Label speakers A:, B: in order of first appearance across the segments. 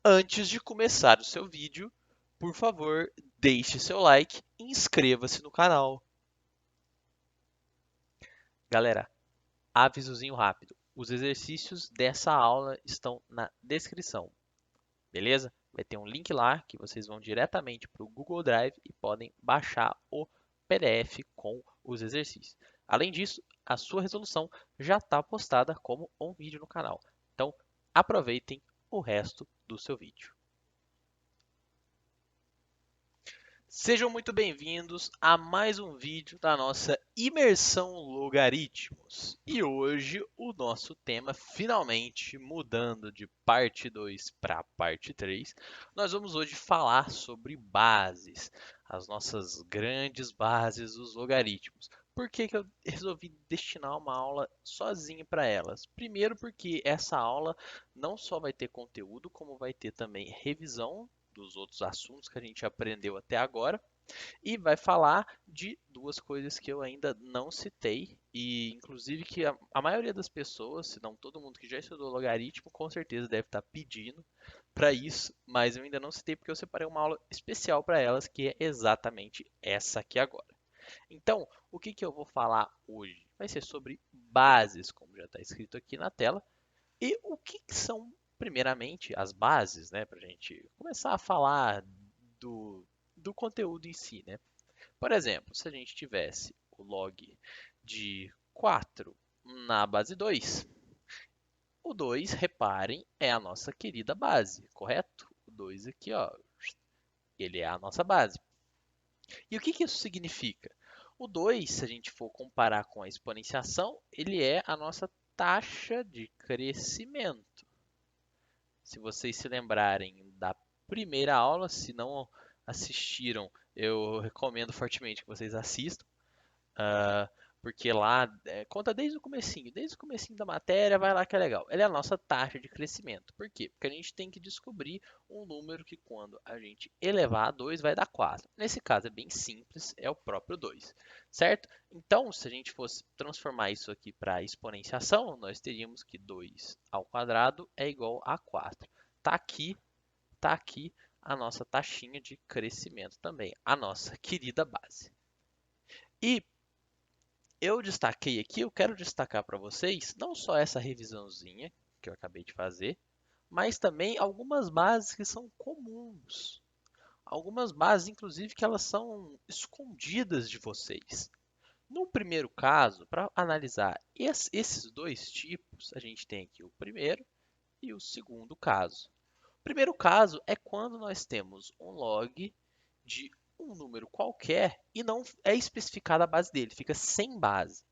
A: Antes de começar o seu vídeo, por favor, deixe seu like e inscreva-se no canal. Galera, avisozinho rápido. Os exercícios dessa aula estão na descrição, beleza? Vai ter um link lá que vocês vão diretamente para o Google Drive e podem baixar o PDF com os exercícios. Além disso, a sua resolução já está postada como um vídeo no canal. Então, aproveitem o resto do seu vídeo. Sejam muito bem-vindos a mais um vídeo da nossa imersão logaritmos. E hoje o nosso tema, finalmente mudando de parte 2 para parte 3, nós vamos hoje falar sobre bases, as nossas grandes bases dos logaritmos. Por que que eu resolvi destinar uma aula sozinha para elas? Primeiro porque essa aula não só vai ter conteúdo, como vai ter também revisão dos outros assuntos que a gente aprendeu até agora e vai falar de duas coisas que eu ainda não citei e inclusive que a maioria das pessoas, se não todo mundo que já estudou logaritmo, com certeza deve estar pedindo para isso, mas eu ainda não citei porque eu separei uma aula especial para elas, que é exatamente essa aqui agora. Então, o que que eu vou falar hoje? Vai ser sobre bases, como já está escrito aqui na tela, e o que que são, primeiramente, as bases, né, para a gente começar a falar do, do conteúdo em si, né? Por exemplo, se a gente tivesse o log de 4 na base 2, o 2, reparem, é a nossa querida base, correto? O 2 aqui, ó, ele é a nossa base. E o que que isso significa? O 2, se a gente for comparar com a exponenciação, ele é a nossa taxa de crescimento. Se vocês se lembrarem da primeira aula, se não assistiram, eu recomendo fortemente que vocês assistam, ah, porque lá conta desde o comecinho da matéria, vai lá que é legal. Ela é a nossa taxa de crescimento. Por quê? Porque a gente tem que descobrir um número que quando a gente elevar a 2 vai dar 4. Nesse caso é bem simples, é o próprio 2, certo? Então, se a gente fosse transformar isso aqui para exponenciação, nós teríamos que 2 ao quadrado é igual a 4. Tá aqui a nossa taxinha de crescimento também, a nossa querida base. E eu destaquei aqui, eu quero destacar para vocês não só essa revisãozinha que eu acabei de fazer, mas também algumas bases que são comuns. Algumas bases, inclusive, que elas são escondidas de vocês. No primeiro caso, para analisar esses dois tipos, a gente tem aqui o primeiro e o segundo caso. O primeiro caso é quando nós temos um log de um número qualquer e não é especificada a base dele, fica sem base.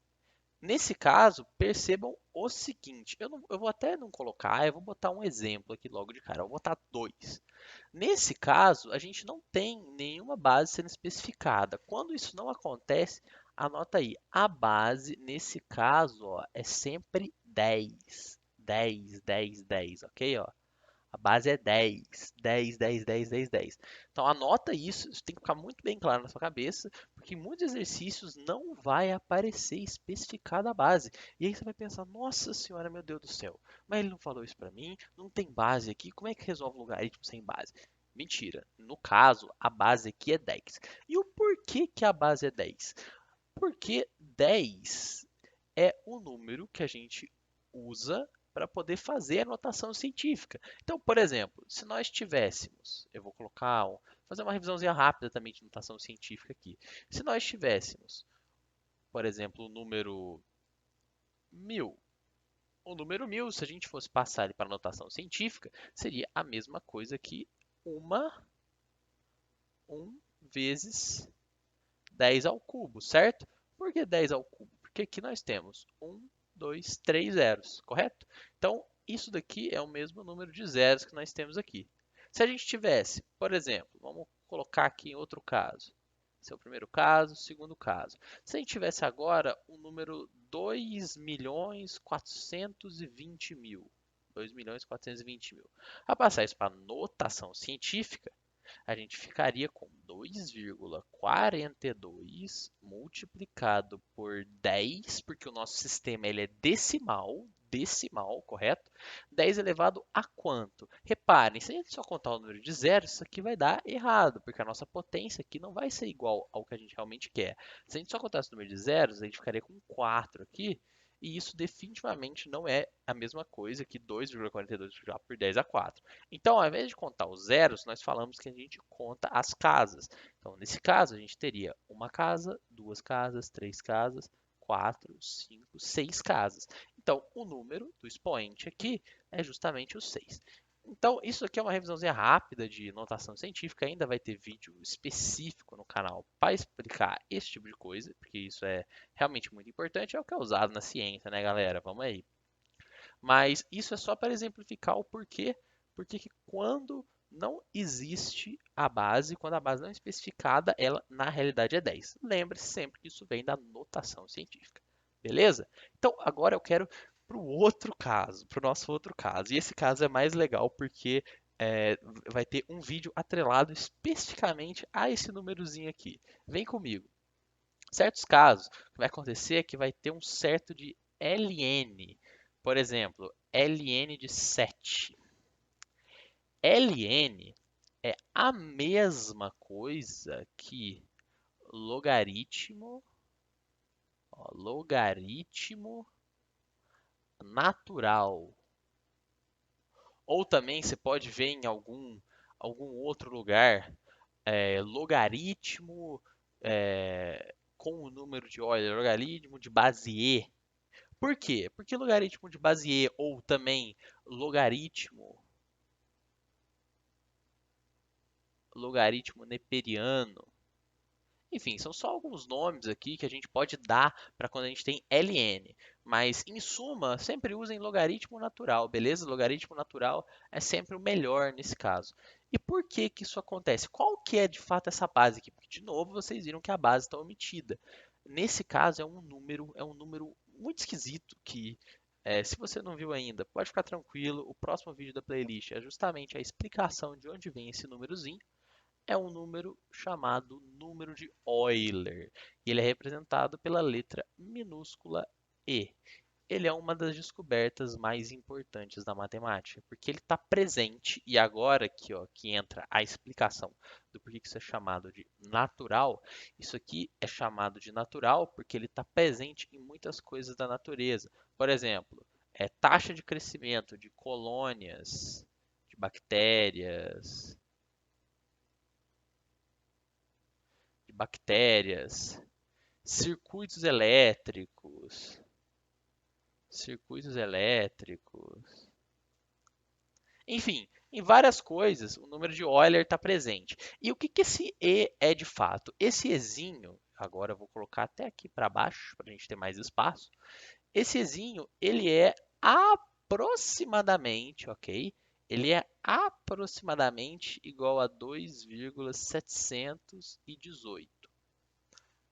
A: Nesse caso, percebam o seguinte, eu vou até não colocar, eu vou botar um exemplo aqui logo de cara, eu vou botar 2. Nesse caso, a gente não tem nenhuma base sendo especificada. Quando isso não acontece, anota aí, a base nesse caso ó, é sempre 10. 10, 10, 10, ok? Ó? A base é 10, 10, 10, 10, 10, 10. Então anota isso tem que ficar muito bem claro na sua cabeça, porque em muitos exercícios não vai aparecer especificada a base. E aí você vai pensar, nossa senhora, meu Deus do céu, mas ele não falou isso para mim, não tem base aqui, como é que resolve um logaritmo sem base? Mentira, no caso, a base aqui é 10. E o porquê que a base é 10? Porque 10 é o número que a gente usa para poder fazer a notação científica. Então, por exemplo, se nós tivéssemos, eu vou colocar, fazer uma revisãozinha rápida também de notação científica aqui. Se nós tivéssemos, por exemplo, o número 1000, o número 1000, se a gente fosse passar ele para notação científica, seria a mesma coisa que 1 vezes 10 ao cubo, certo? Por que 10 ao cubo? Porque aqui nós temos 1, 2, 3 zeros, correto? Então, isso daqui é o mesmo número de zeros que nós temos aqui. Se a gente tivesse, por exemplo, vamos colocar aqui em outro caso. Esse é o primeiro caso, segundo caso. Se a gente tivesse agora o número 2.420.000, 2.420.000. A passar isso para notação científica, a gente ficaria com 2,42 multiplicado por 10, porque o nosso sistema ele é decimal, decimal, correto? 10 elevado a quanto? Reparem, se a gente só contar o número de zeros, isso aqui vai dar errado, porque a nossa potência aqui não vai ser igual ao que a gente realmente quer. Se a gente só contasse o número de zeros, a gente ficaria com 4 aqui, e isso definitivamente não é a mesma coisa que 2,42 multiplicado por 10 a 4. Então, ao invés de contar os zeros, nós falamos que a gente conta as casas. Então, nesse caso, a gente teria uma casa, duas casas, três casas, 4, 5, 6 casas. Então, o número do expoente aqui é justamente o 6. Então, isso aqui é uma revisãozinha rápida de notação científica. Ainda vai ter vídeo específico no canal para explicar esse tipo de coisa, porque isso é realmente muito importante. É o que é usado na ciência, né, galera? Vamos aí. Mas isso é só para exemplificar o porquê. Porque que quando não existe a base, quando a base não é especificada, ela na realidade é 10. Lembre-se sempre que isso vem da notação científica. Beleza? Então, agora eu quero para o outro caso, para o nosso outro caso. E esse caso é mais legal porque vai ter um vídeo atrelado especificamente a esse númerozinho aqui. Vem comigo. Certos casos, o que vai acontecer é que vai ter um certo de ln. Por exemplo, ln de 7. ln é a mesma coisa que logaritmo, ó, logaritmo natural. Ou também você pode ver em algum outro lugar logaritmo com o número de Euler, logaritmo de base E. Por quê? Porque logaritmo de base E ou também logaritmo neperiano. Enfim, são só alguns nomes aqui que a gente pode dar para quando a gente tem ln. Mas, em suma, sempre usem logaritmo natural, beleza? Logaritmo natural é sempre o melhor nesse caso. E por que que isso acontece? Qual que é de fato essa base aqui? Porque, de novo, vocês viram que a base está omitida. Nesse caso, é um número muito esquisito que, se você não viu ainda, pode ficar tranquilo. O próximo vídeo da playlist é justamente a explicação de onde vem esse númerozinho. É um número chamado número de Euler. E ele é representado pela letra minúscula E. Ele é uma das descobertas mais importantes da matemática, porque ele está presente, e agora aqui, ó, que entra a explicação do porquê que isso é chamado de natural. Isso aqui é chamado de natural porque ele está presente em muitas coisas da natureza. Por exemplo, taxa de crescimento de colônias, de bactérias, circuitos elétricos, circuitos elétricos. Enfim, em várias coisas o número de Euler está presente. E o que, que esse E é de fato? Esse Ezinho, agora eu vou colocar até aqui para baixo para a gente ter mais espaço. Esse Ezinho, ele é aproximadamente, ok? Ele é aproximadamente igual a 2,718.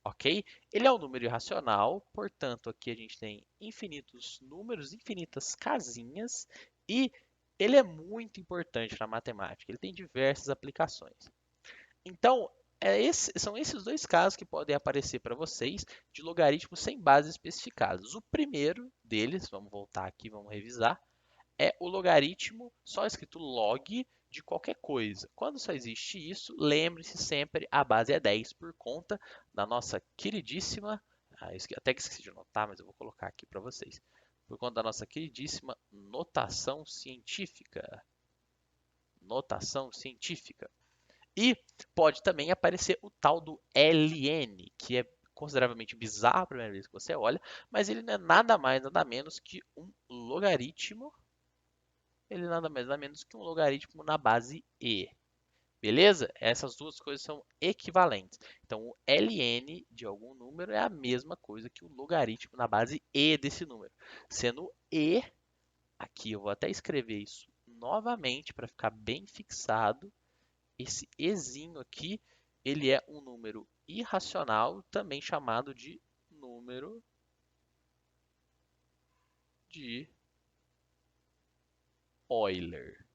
A: Ok? Ele é um número irracional, portanto, aqui a gente tem infinitos números, infinitas casinhas, e ele é muito importante na matemática. Ele tem diversas aplicações. Então, são esses dois casos que podem aparecer para vocês de logaritmos sem bases especificadas. O primeiro deles, vamos voltar aqui, vamos revisar, é o logaritmo só escrito log de qualquer coisa. Quando só existe isso, lembre-se sempre, a base é 10 por conta da nossa queridíssima, até que esqueci de anotar, mas eu vou colocar aqui para vocês, por conta da nossa queridíssima notação científica. Notação científica. E pode também aparecer o tal do ln, que é consideravelmente bizarro a primeira vez que você olha, mas ele não é nada mais, nada menos que um logaritmo. Ele nada mais nada menos que um logaritmo na base e. Beleza? Essas duas coisas são equivalentes. Então, o ln de algum número é a mesma coisa que o logaritmo na base e desse número. Sendo e, aqui eu vou até escrever isso novamente para ficar bem fixado. Esse ezinho aqui, ele é um número irracional, também chamado de número de Euler.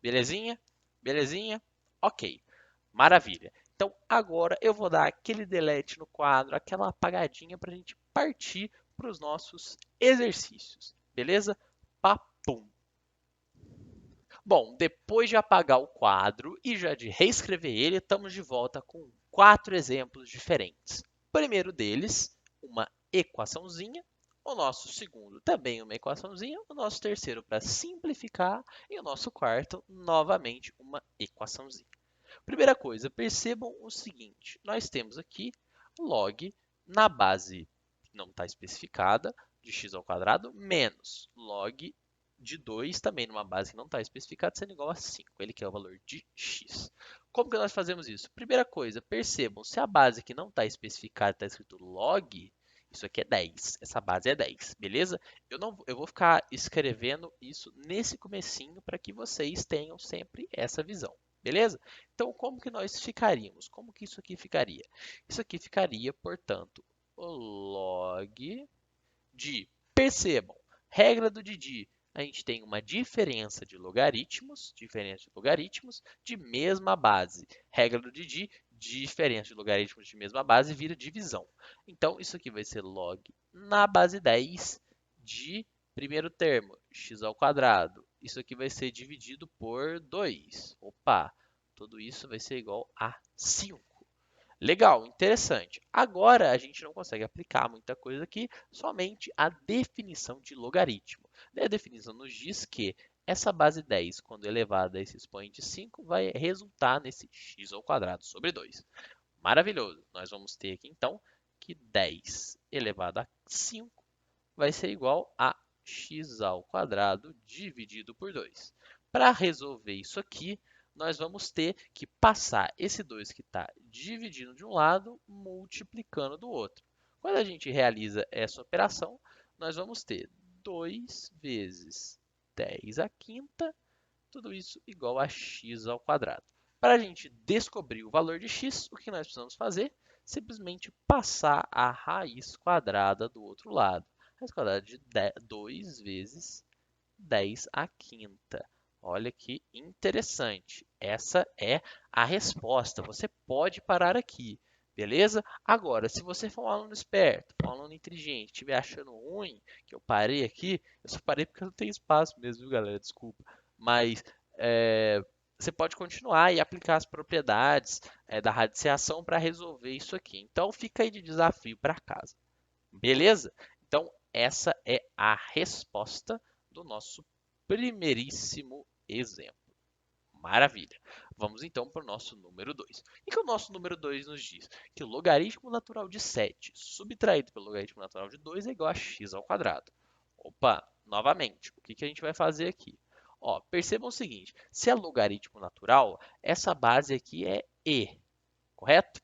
A: Belezinha? Belezinha? Ok. Maravilha. Então agora eu vou dar aquele delete no quadro, aquela apagadinha para a gente partir para os nossos exercícios. beleza? Papum! Bom, depois de apagar o quadro e já de reescrever ele, estamos de volta com 4 exemplos diferentes. O primeiro deles, uma equaçãozinha. O nosso segundo, também uma equaçãozinha. O nosso terceiro, para simplificar. E o nosso quarto, novamente, uma equaçãozinha. Primeira coisa, percebam o seguinte. Nós temos aqui log na base não está especificada de x ao quadrado menos log de 2 também numa base que não está especificada, sendo igual a 5. Ele quer o valor de x. Como que nós fazemos isso? Primeira coisa, percebam, se a base que não está especificada está escrito log, isso aqui é 10. Essa base é 10, beleza? Eu vou ficar escrevendo isso nesse comecinho para que vocês tenham sempre essa visão, beleza? Então, como que nós ficaríamos? Como que isso aqui ficaria? Isso aqui ficaria, portanto, o log de, percebam, regra do Didi, a gente tem uma diferença de logaritmos de mesma base. Regra do Didi, diferença de logaritmos de mesma base vira divisão. Então, isso aqui vai ser log na base 10 de primeiro termo, x ao quadrado. Isso aqui vai ser dividido por 2. Opa, tudo isso vai ser igual a 5. Legal, interessante. Agora a gente não consegue aplicar muita coisa aqui, somente a definição de logaritmo. A definição nos diz que essa base 10, quando elevada a esse expoente 5, vai resultar nesse x ao quadrado sobre 2. Maravilhoso. Nós vamos ter aqui então que 10 elevado a 5 vai ser igual a x ao quadrado dividido por 2. Para resolver isso aqui, nós vamos ter que passar esse 2 que está dividindo de um lado, multiplicando do outro. Quando a gente realiza essa operação, nós vamos ter 2 vezes 10 à quinta, tudo isso igual a x ao quadrado. Para a gente descobrir o valor de x, o que nós precisamos fazer? Simplesmente passar a raiz quadrada do outro lado. Raiz quadrada de 2 vezes 10 à quinta. Olha que interessante. Essa é a resposta. Você pode parar aqui, beleza? Agora, se você for um aluno esperto, um aluno inteligente, estiver achando ruim que eu parei aqui, eu só parei porque não tem espaço mesmo, viu, galera? Desculpa. Mas você pode continuar e aplicar as propriedades da radiciação para resolver isso aqui. Então, fica aí de desafio para casa. Beleza? Então, essa é a resposta do nosso primeiríssimo exemplo. Maravilha. Vamos então para o nosso número 2. O que o nosso número 2 nos diz? Que o logaritmo natural de 7 subtraído pelo logaritmo natural de 2 é igual a x ao quadrado. Opa, novamente, o que a gente vai fazer aqui? Ó, percebam o seguinte, se é logaritmo natural, essa base aqui é e, correto?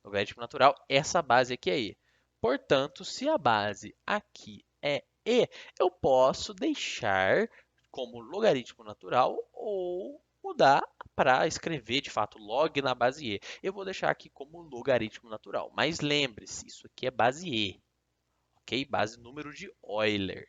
A: Logaritmo natural, essa base aqui é e. Portanto, se a base aqui é e, eu posso deixar como logaritmo natural ou mudar para escrever, de fato, log na base e. Eu vou deixar aqui como logaritmo natural. Mas lembre-se, isso aqui é base e, ok? Base número de Euler.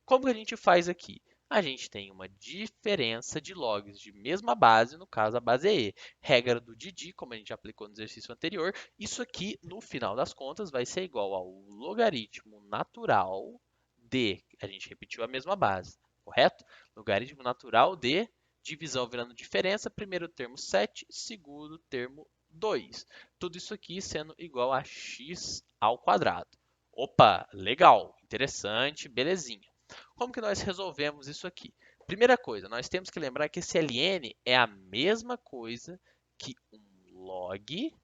A: Como que a gente faz aqui? A gente tem uma diferença de logs de mesma base, no caso a base é e. Regra do Didi, como a gente aplicou no exercício anterior, isso aqui, no final das contas, vai ser igual ao logaritmo natural de, a gente repetiu a mesma base, correto? Logaritmo natural de divisão virando diferença, primeiro termo 7, segundo termo 2. Tudo isso aqui sendo igual a x ao quadrado. Opa, legal, interessante, belezinha. Como que nós resolvemos isso aqui? Primeira coisa, nós temos que lembrar que esse ln é a mesma coisa que um log,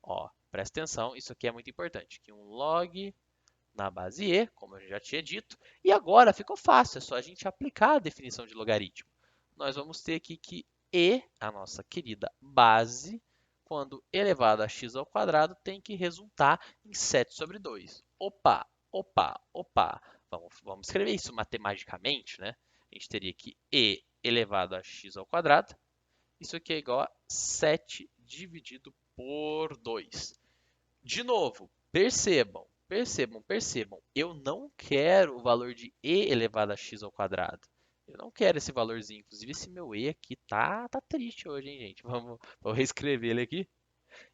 A: ó, presta atenção, isso aqui é muito importante, que um log na base e, como eu já tinha dito, e agora ficou fácil, é só a gente aplicar a definição de logaritmo. Nós vamos ter aqui que e, a nossa querida base, quando elevado a x ao quadrado, tem que resultar em 7 sobre 2. Opa, opa, opa. Vamos escrever isso matematicamente, né? A gente teria que e elevado a x ao quadrado. Isso aqui é igual a 7 dividido por 2. De novo, percebam. Eu não quero o valor de e elevado a x ao quadrado. Eu não quero esse valorzinho. Inclusive, esse meu e aqui tá triste hoje, hein, gente? Vou reescrever ele aqui.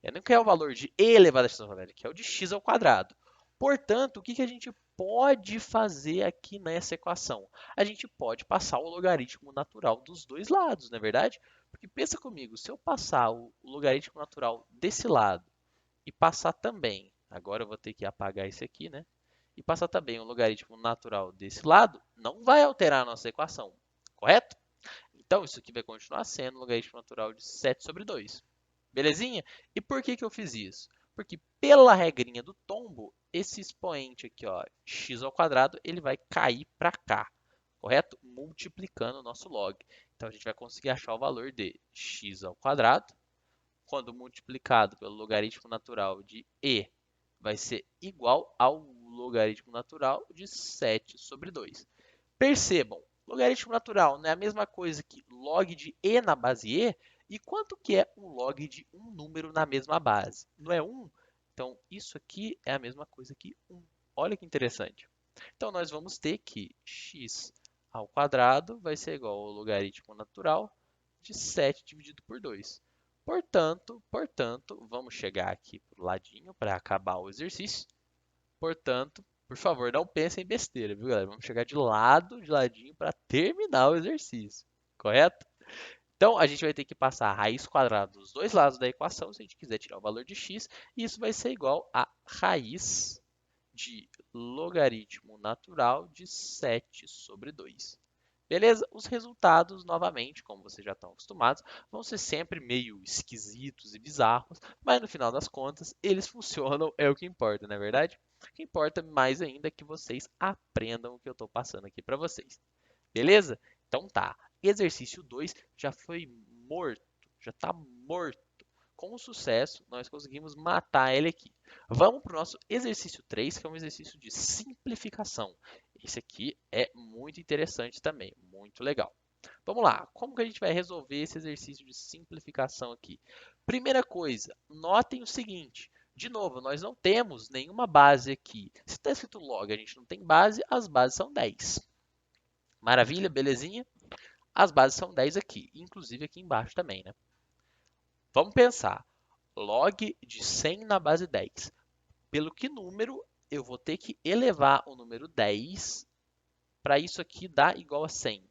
A: Eu não quero o valor de e elevado a x ao quadrado, que é o de x ao quadrado. Portanto, o que a gente pode fazer aqui nessa equação? A gente pode passar o logaritmo natural dos dois lados, não é verdade? Porque pensa comigo, se eu passar o logaritmo natural desse lado e passar também, agora eu vou ter que apagar esse aqui, né? E passar também o logaritmo natural desse lado, não vai alterar a nossa equação, correto? Então, isso aqui vai continuar sendo o logaritmo natural de 7 sobre 2. Belezinha? E por que eu fiz isso? Porque pela regrinha do tombo, esse expoente aqui, ó, x ao quadrado, ele vai cair para cá, correto? Multiplicando o nosso log. Então, a gente vai conseguir achar o valor de x ao quadrado, quando multiplicado pelo logaritmo natural de e, vai ser igual ao logaritmo natural de 7 sobre 2. Percebam, logaritmo natural não é a mesma coisa que log de e na base e? E quanto que é um log de um número na mesma base? Não é 1? Então, isso aqui é a mesma coisa que 1. Olha que interessante. Então, nós vamos ter que x ao quadrado vai ser igual ao logaritmo natural de 7 dividido por 2. Portanto, vamos chegar aqui para o ladinho para acabar o exercício. Portanto, por favor, não pensem em besteira, viu, galera? Vamos chegar de lado, de ladinho, para terminar o exercício, correto? Então, a gente vai ter que passar a raiz quadrada dos dois lados da equação, se a gente quiser tirar o valor de x, e isso vai ser igual a raiz de logaritmo natural de 7 sobre 2. Beleza? Os resultados, novamente, como vocês já estão acostumados, vão ser sempre meio esquisitos e bizarros, mas no final das contas, eles funcionam, é o que importa, não é verdade? O que importa mais ainda é que vocês aprendam o que eu estou passando aqui para vocês. Beleza? Então tá. Exercício 2 já foi morto, já está morto. Com sucesso, nós conseguimos matar ele aqui. Vamos para o nosso exercício 3, que é um exercício de simplificação. Esse aqui é muito interessante também, muito legal. Vamos lá, como que a gente vai resolver esse exercício de simplificação aqui? Primeira coisa, notem o seguinte, de novo, nós não temos nenhuma base aqui. Se está escrito log, a gente não tem base, as bases são 10. Maravilha, belezinha? As bases são 10 aqui, inclusive aqui embaixo também, né? Vamos pensar, log de 100 na base 10. Pelo que número eu vou ter que elevar o número 10 para isso aqui dar igual a 100?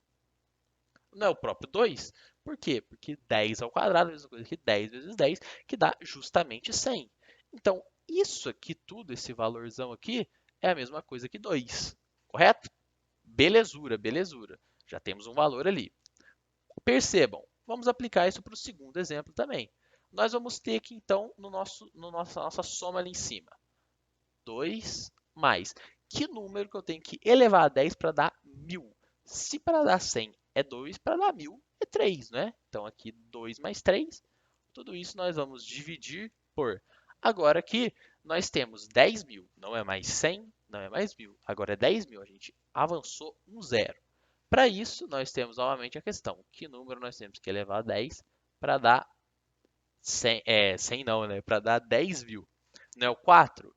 A: Não é o próprio 2? Por quê? Porque 10 ao quadrado é a mesma coisa que 10 vezes 10, que dá justamente 100. Então, isso aqui tudo, esse valorzão aqui, é a mesma coisa que 2, correto? Belezura, belezura. Já temos um valor ali. Percebam, vamos aplicar isso para o segundo exemplo também. Nós vamos ter aqui, então, nossa soma ali em cima. 2 mais. Que número que eu tenho que elevar a 10 para dar 1000? Se para dar 100 é 2, para dar 1000 é 3, né? Então, aqui 2 mais 3. Tudo isso nós vamos dividir por. Agora aqui nós temos 10.000, não é mais 100, não é mais 1000. Agora é 10.000, a gente avançou um zero. Para isso, nós temos novamente a questão, que número nós temos que elevar a 10 para dar 100, 100 não, né? Para dar 10.000. Não é o 4?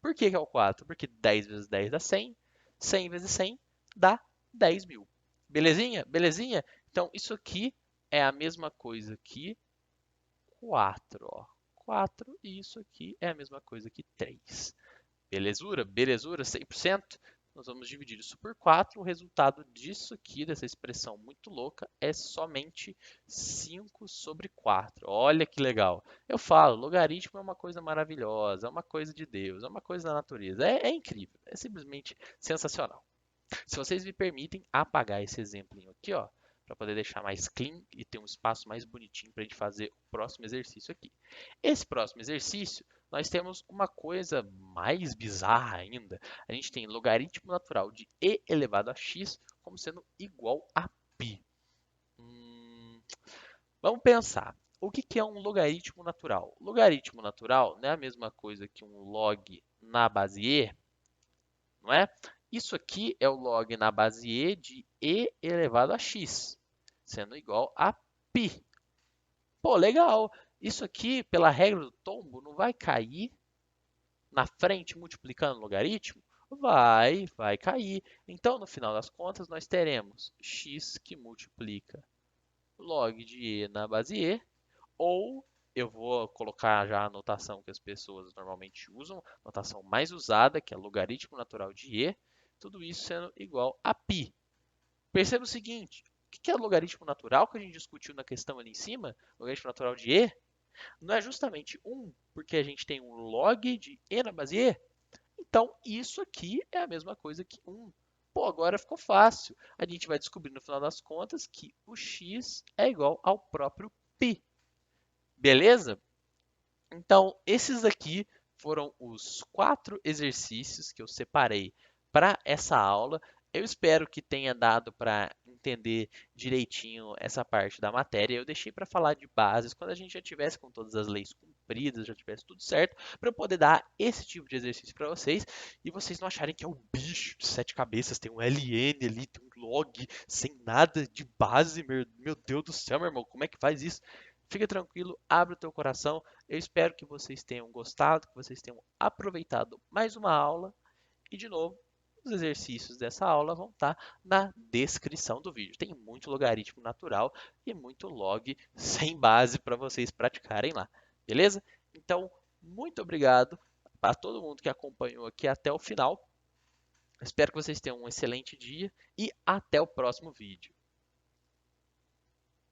A: Por que é o 4? Porque 10 vezes 10 dá 100, 100 vezes 100 dá 10.000. Belezinha? Belezinha? Então, isso aqui é a mesma coisa que 4, ó. 4 e isso aqui é a mesma coisa que 3. Belezura? Belezura? 100%? Nós vamos dividir isso por 4. O resultado disso aqui, dessa expressão muito louca, é somente 5 sobre 4. Olha que legal. Eu falo, logaritmo é uma coisa maravilhosa, é uma coisa de Deus, é uma coisa da natureza. É incrível, é simplesmente sensacional. Se vocês me permitem apagar esse exemplinho aqui, ó, para poder deixar mais clean e ter um espaço mais bonitinho para a gente fazer o próximo exercício aqui. Esse próximo exercício, nós temos uma coisa mais bizarra ainda. A gente tem logaritmo natural de e elevado a x como sendo igual a π. Vamos pensar. O que é um logaritmo natural? Logaritmo natural não é a mesma coisa que um log na base e, não é? Isso aqui é o log na base e de e elevado a x, sendo igual a π. Pô, legal. Isso aqui, pela regra do tombo, não vai cair na frente multiplicando o logaritmo? Vai cair. Então, no final das contas, nós teremos x que multiplica log de e na base e, ou eu vou colocar já a notação que as pessoas normalmente usam, notação mais usada, que é logaritmo natural de e, tudo isso sendo igual a π. Perceba o seguinte, o que é logaritmo natural que a gente discutiu na questão ali em cima? Logaritmo natural de e não é justamente 1, porque a gente tem um log de e na base e? Então, isso aqui é a mesma coisa que 1. Pô, agora ficou fácil. A gente vai descobrir no final das contas que o x é igual ao próprio π. Beleza? Então, esses aqui foram os 4 exercícios que eu separei para essa aula. Eu espero que tenha dado para entender direitinho essa parte da matéria. Eu deixei para falar de bases quando a gente já tivesse com todas as leis cumpridas, já tivesse tudo certo, para eu poder dar esse tipo de exercício para vocês e vocês não acharem que é um bicho de 7 cabeças, tem um ln ali, tem um log, sem nada de base. Meu Deus do céu, meu irmão, como é que faz isso? Fica tranquilo, abre o teu coração. Eu espero que vocês tenham gostado, que vocês tenham aproveitado mais uma aula. E, de novo, os exercícios dessa aula vão estar na descrição do vídeo. Tem muito logaritmo natural e muito log sem base para vocês praticarem lá, beleza? Então, muito obrigado para todo mundo que acompanhou aqui até o final. Espero que vocês tenham um excelente dia e até o próximo vídeo.